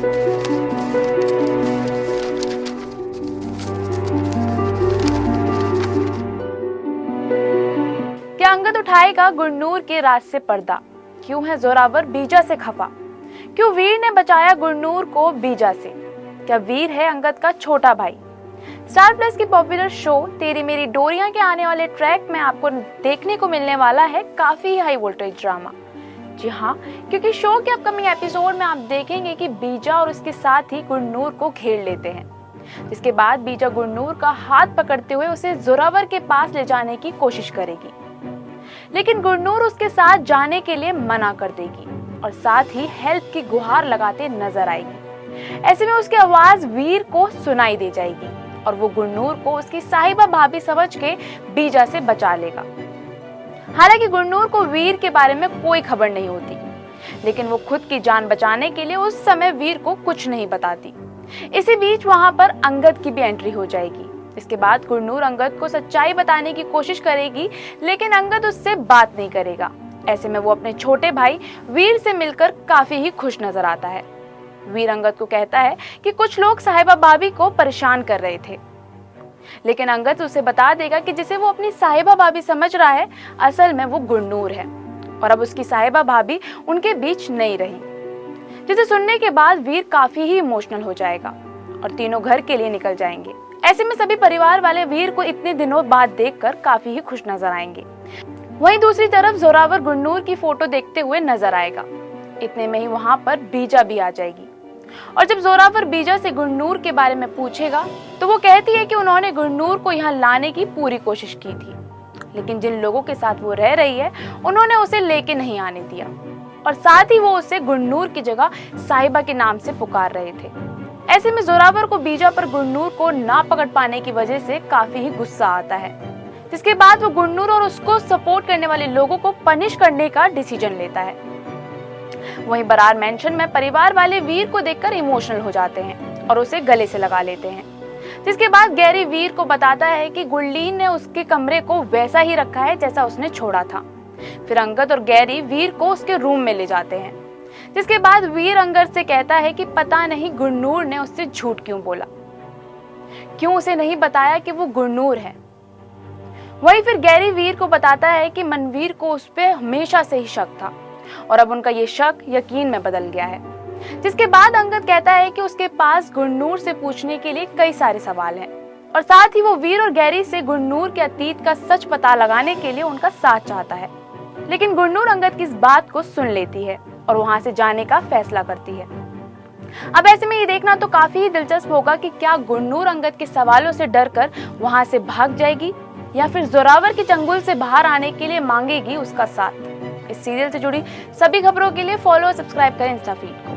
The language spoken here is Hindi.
क्या अंगद उठाएगा गुरनूर के राज से पर्दा? क्यों है जोरावर बीजा से खफा? क्यों वीर ने बचाया गुरनूर को बीजा से? क्या वीर है अंगद का छोटा भाई? स्टार प्लस की पॉपुलर शो तेरी मेरी डोरियां के आने वाले ट्रैक में आपको देखने को मिलने वाला है काफी हाई वोल्टेज ड्रामा। जी हाँ, क्योंकि शो के अपकमिंग एपिसोड में आप देखेंगे कि बीजा और उसके साथ ही गुरनूर को घेर लेते हैं, जिसके बाद बीजा गुरनूर का हाथ पकड़ते हुए उसे जोरावर के पास ले जाने की कोशिश करेगी, लेकिन गुरनूर उसके साथ जाने के लिए मना कर देगी और साथ ही हेल्प की गुहार लगाते नजर आएगी। ऐसे में उसकी आवाज वीर को सुनाई दे जाएगी और वो गुरनूर को उसकी साहिबा भाभी समझ के बीजा से बचा लेगा। हालांकि गुरनूर को वीर के बारे में कोई खबर नहीं होती, लेकिन वो खुद की जान बचाने के लिए उस समय वीर को कुछ नहीं बताती। इसी बीच वहां पर अंगद की भी एंट्री हो जाएगी। इसके बाद गुरनूर अंगद को सच्चाई बताने की कोशिश करेगी, लेकिन अंगद उससे बात नहीं करेगा। ऐसे में वो अपने छोटे भाई वीर से मिलकर काफी ही खुश नजर आता है। वीर अंगद को कहता है कि कुछ लोग साहिबा भाभी को परेशान कर रहे थे, लेकिन अंगद उसे बता देगा कि जिसे वो अपनी साहिबा भाभी समझ रहा है, असल में वो गुरनूर है और अब उसकी साहिबा भाभी उनके बीच नहीं रही। जिसे सुनने के बाद वीर काफी ही इमोशनल हो जाएगा और तीनों घर के लिए निकल जाएंगे। ऐसे में सभी परिवार वाले वीर को इतने दिनों बाद देखकर काफी ही खुश नजर आएंगे। वहीं दूसरी तरफ जोरावर गुरनूर की फोटो देखते हुए नजर आएगा। इतने में ही वहां पर बीजा भी आ जाएगी और जब जोरावर बीजा से गुरनूर के बारे में पूछेगा तो वो कहती है कि उन्होंने गुरनूर को यहाँ लाने की पूरी कोशिश की थी, लेकिन जिन लोगों के साथ वो रह रही है उन्होंने उसे लेके नहीं आने दिया और साथ ही वो उसे गुरनूर की जगह साहिबा के नाम से पुकार रहे थे। ऐसे में जोरावर को बीजा पर गुरनूर को ना पकड़ पाने की वजह से काफी ही गुस्सा आता है, जिसके बाद वो गुरनूर और उसको सपोर्ट करने वाले लोगों को पनिश करने का डिसीजन लेता है। वहीं बरार मेंशन में परिवार वाले वीर को देखकर इमोशनल हो जाते हैं और उसे गले से लगा लेते हैं, जिसके बाद गैरी वीर को बताता है कि गुरलीन ने उसके कमरे को वैसा ही रखा है जैसा उसने छोड़ा था। फिर अंगद और गैरी वीर को उसके रूम में ले जाते हैं, जिसके बाद वीर अंगद से कहता है कि पता नहीं गुरनूर ने उससे झूठ क्यों बोला, क्यों उसे नहीं बताया कि वो गुरनूर है। वहीं फिर गैरी वीर को बताता है कि मनवीर को उस पर हमेशा से ही शक था और अब उनका ये शक यकीन में बदल गया है। जिसके बाद अंगद कहता है कि उसके पास गुरनूर से पूछने के लिए कई सारे सवाल हैं और साथ ही वो वीर और गैरी से गुरनूर के अतीत का सच पता लगाने के लिए उनका साथ चाहता है, लेकिन गुरनूर अंगद की इस बात को सुन लेती है और वहां से जाने का फैसला करती है। अब ऐसे में ये देखना तो काफी ही दिलचस्प होगा कि क्या गुरनूर अंगद के सवालों से डरकर वहां से भाग जाएगी या फिर जोरावर के चंगुल से बाहर आने के लिए मांगेगी उसका साथ। इस सीरियल से जुड़ी सभी खबरों के लिए फॉलो और सब्सक्राइब करें इंस्टा फीड को।